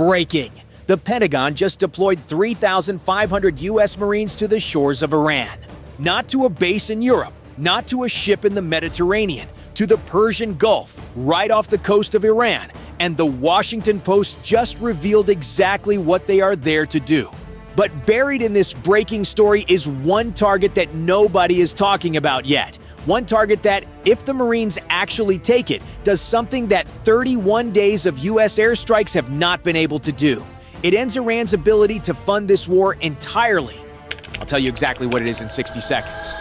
Breaking! The Pentagon just deployed 3,500 U.S. Marines to the shores of Iran. Not to a base in Europe, not to a ship in the Mediterranean, to the Persian Gulf, right off the coast of Iran. And the Washington Post just revealed exactly what they are there to do. But buried in this breaking story is one target that nobody is talking about yet. One target that, if the Marines actually take it, does something that 31 days of U.S. airstrikes have not been able to do. It ends Iran's ability to fund this war entirely. I'll tell you exactly what it is in 60 seconds.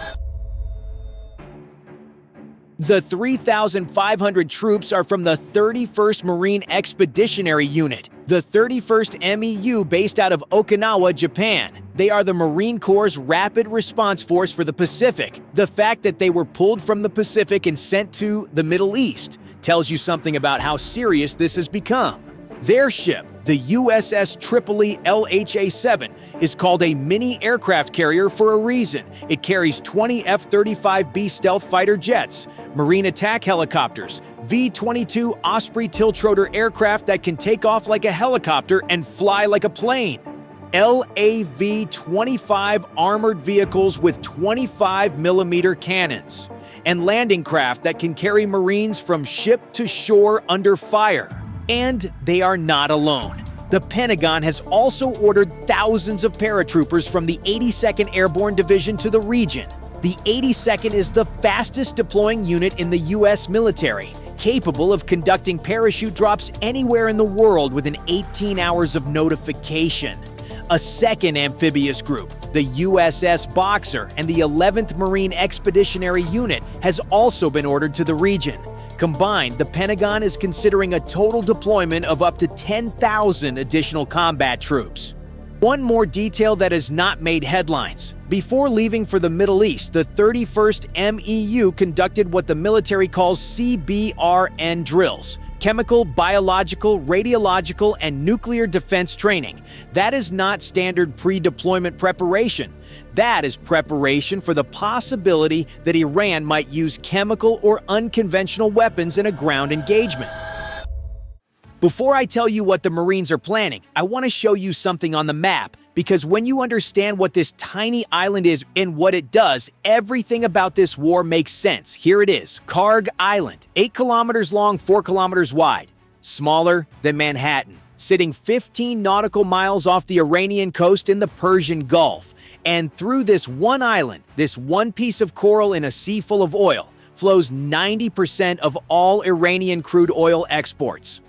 The 3,500 troops are from the 31st Marine Expeditionary Unit, the 31st MEU based out of Okinawa, Japan. They are the Marine Corps' Rapid Response Force for the Pacific. The fact that they were pulled from the Pacific and sent to the Middle East tells you something about how serious this has become. Their ship, the USS Tripoli LHA-7, is called a mini aircraft carrier for a reason. It carries 20 F-35B stealth fighter jets, Marine attack helicopters, V-22 Osprey tiltrotor aircraft that can take off like a helicopter and fly like a plane, LAV-25 armored vehicles with 25mm cannons, and landing craft that can carry Marines from ship to shore under fire. And they are not alone. The Pentagon has also ordered thousands of paratroopers from the 82nd Airborne Division to the region. The 82nd is the fastest deploying unit in the U.S. military, capable of conducting parachute drops anywhere in the world within 18 hours of notification. A second amphibious group, the USS Boxer and the 11th Marine Expeditionary Unit, has also been ordered to the region. Combined, the Pentagon is considering a total deployment of up to 10,000 additional combat troops. One more detail that has not made headlines. Before leaving for the Middle East, the 31st MEU conducted what the military calls CBRN drills. Chemical, biological, radiological, and nuclear defense training. That is not standard pre-deployment preparation. That is preparation for the possibility that Iran might use chemical or unconventional weapons in a ground engagement. Before I tell you what the Marines are planning, I want to show you something on the map, because when you understand what this tiny island is and what it does, everything about this war makes sense. Here it is, Karg Island, 8 kilometers long, 4 kilometers wide, smaller than Manhattan, sitting 15 nautical miles off the Iranian coast in the Persian Gulf. And through this one island, this one piece of coral in a sea full of oil, flows 90% of all Iranian crude oil exports.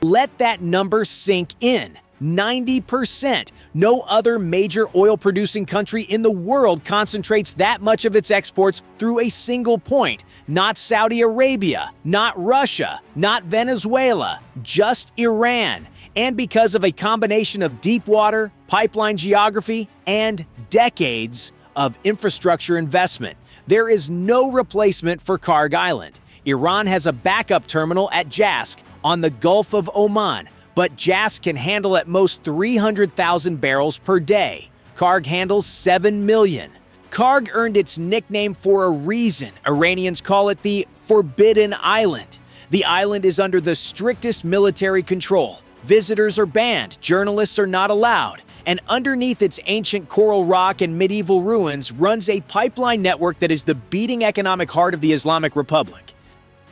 Let that number sink in. 90%. No other major oil-producing country in the world concentrates that much of its exports through a single point. Not Saudi Arabia, not Russia, not Venezuela, just Iran. And because of a combination of deep water, pipeline geography, and decades of infrastructure investment, there is no replacement for Karg Island. Iran has a backup terminal at Jask on the Gulf of Oman, but Jask can handle at most 300,000 barrels per day. Karg handles 7 million. Karg earned its nickname for a reason. Iranians call it the Forbidden Island. The island is under the strictest military control. Visitors are banned, journalists are not allowed, and underneath its ancient coral rock and medieval ruins runs a pipeline network that is the beating economic heart of the Islamic Republic.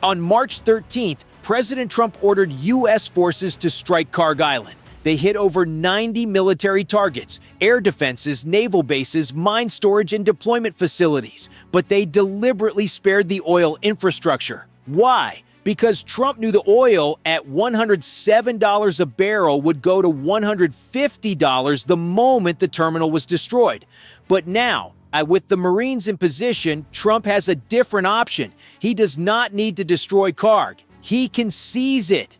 On March 13th, President Trump ordered U.S. forces to strike Karg Island. They hit over 90 military targets, air defenses, naval bases, mine storage, and deployment facilities. But they deliberately spared the oil infrastructure. Why? Because Trump knew the oil at $107 a barrel would go to $150 the moment the terminal was destroyed. But now, with the Marines in position, Trump has a different option. He does not need to destroy Karg. He can seize it.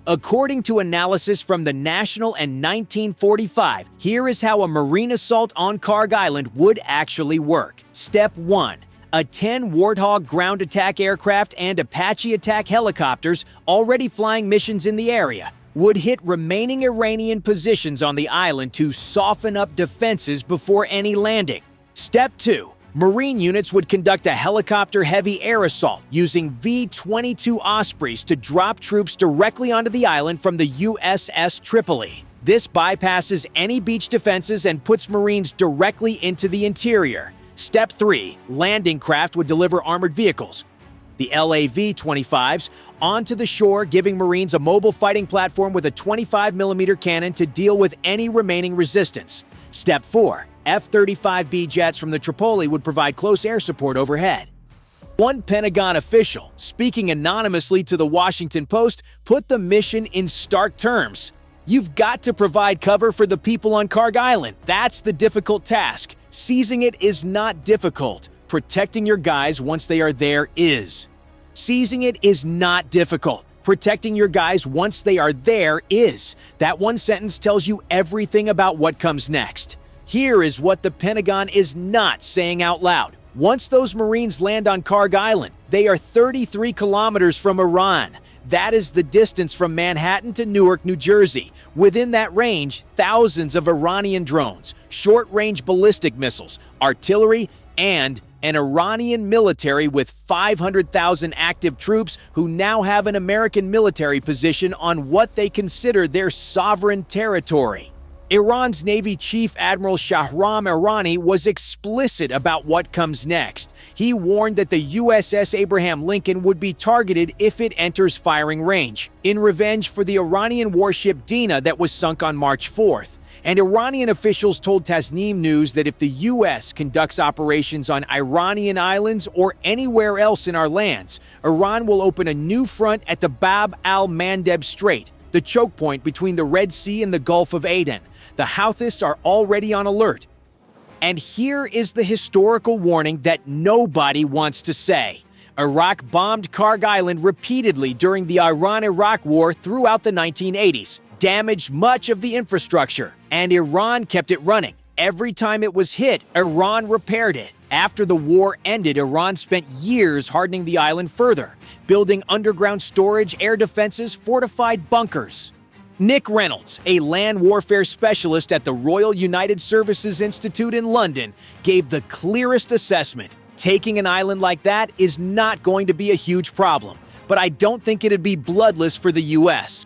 According to analysis from the National and 1945, here is how a Marine assault on Karg Island would actually work. Step 1. A 10 Warthog ground attack aircraft and Apache attack helicopters, already flying missions in the area, would hit remaining Iranian positions on the island to soften up defenses before any landing. Step 2. Marine units would conduct a helicopter-heavy air assault using V-22 Ospreys to drop troops directly onto the island from the USS Tripoli. This bypasses any beach defenses and puts Marines directly into the interior. Step 3. Landing craft would deliver armored vehicles, the LAV-25s, onto the shore, giving Marines a mobile fighting platform with a 25mm cannon to deal with any remaining resistance. Step 4. F-35B jets from the Tripoli would provide close air support overhead. One Pentagon official, speaking anonymously to the Washington Post, put the mission in stark terms. You've got to provide cover for the people on Kharg Island. That's the difficult task. Seizing it is not difficult. Protecting your guys once they are there is. Seizing it is not difficult. Protecting your guys once they are there is. That one sentence tells you everything about what comes next. Here is what the Pentagon is not saying out loud. Once those Marines land on Kharg Island, they are 33 kilometers from Iran. That is the distance from Manhattan to Newark, New Jersey. Within that range, thousands of Iranian drones, short-range ballistic missiles, artillery, and an Iranian military with 500,000 active troops who now have an American military position on what they consider their sovereign territory. Iran's Navy Chief Admiral Shahram Irani was explicit about what comes next. He warned that the USS Abraham Lincoln would be targeted if it enters firing range, in revenge for the Iranian warship Dina that was sunk on March 4th. And Iranian officials told Tasnim News that if the U.S. conducts operations on Iranian islands or anywhere else in our lands, Iran will open a new front at the Bab al-Mandeb Strait, the choke point between the Red Sea and the Gulf of Aden. The Houthis are already on alert. And here is the historical warning that nobody wants to say. Iraq bombed Kharg Island repeatedly during the Iran-Iraq War throughout the 1980s, damaged much of the infrastructure, and Iran kept it running. Every time it was hit, Iran repaired it. After the war ended, Iran spent years hardening the island further, building underground storage, air defenses, fortified bunkers. Nick Reynolds, a land warfare specialist at the Royal United Services Institute in London, gave the clearest assessment. Taking an island like that is not going to be a huge problem, but I don't think it'd be bloodless for the US.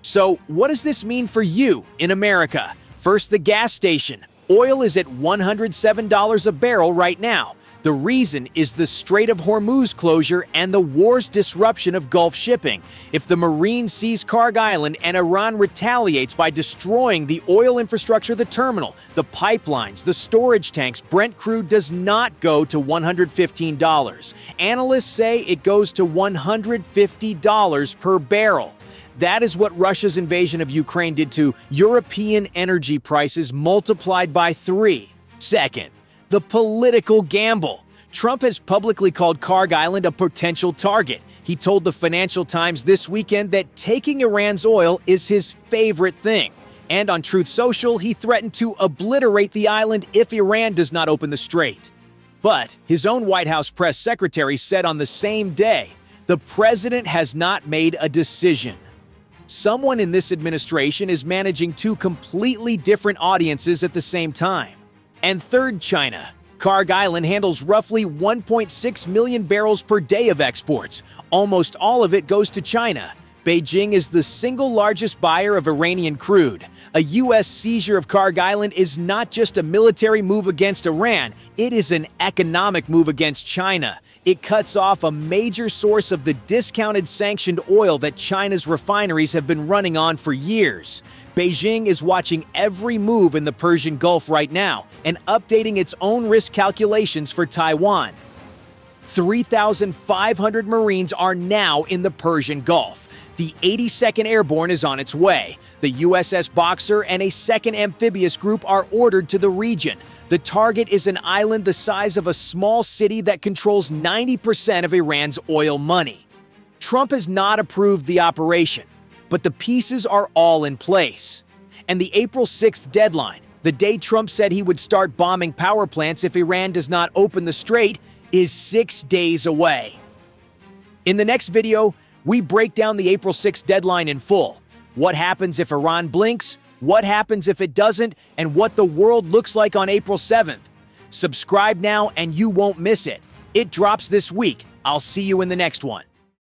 So, what does this mean for you in America? First, the gas station. Oil is at $107 a barrel right now. The reason is the Strait of Hormuz closure and the war's disruption of Gulf shipping. If the Marines seize Kharg Island and Iran retaliates by destroying the oil infrastructure, the terminal, the pipelines, the storage tanks, Brent crude does not go to $115. Analysts say it goes to $150 per barrel. That is what Russia's invasion of Ukraine did to European energy prices multiplied by 3. Second, the political gamble. Trump has publicly called Kharg Island a potential target. He told the Financial Times this weekend that taking Iran's oil is his favorite thing. And on Truth Social, he threatened to obliterate the island if Iran does not open the strait. But his own White House press secretary said on the same day, the president has not made a decision. Someone in this administration is managing two completely different audiences at the same time. And third, China. Kharg Island handles roughly 1.6 million barrels per day of exports. Almost all of it goes to China. Beijing is the single largest buyer of Iranian crude. A U.S. seizure of Kharg Island is not just a military move against Iran, it is an economic move against China. It cuts off a major source of the discounted sanctioned oil that China's refineries have been running on for years. Beijing is watching every move in the Persian Gulf right now and updating its own risk calculations for Taiwan. 3,500 Marines are now in the Persian Gulf. The 82nd Airborne is on its way. The USS Boxer and a second amphibious group are ordered to the region. The target is an island the size of a small city that controls 90% of Iran's oil money. Trump has not approved the operation, but the pieces are all in place. And the April 6th deadline, the day Trump said he would start bombing power plants if Iran does not open the strait, is 6 days away. In the next video, we break down the April 6th deadline in full. What happens if Iran blinks? What happens if it doesn't? And what the world looks like on April 7th. Subscribe now and you won't miss it. It drops this week. I'll see you in the next one.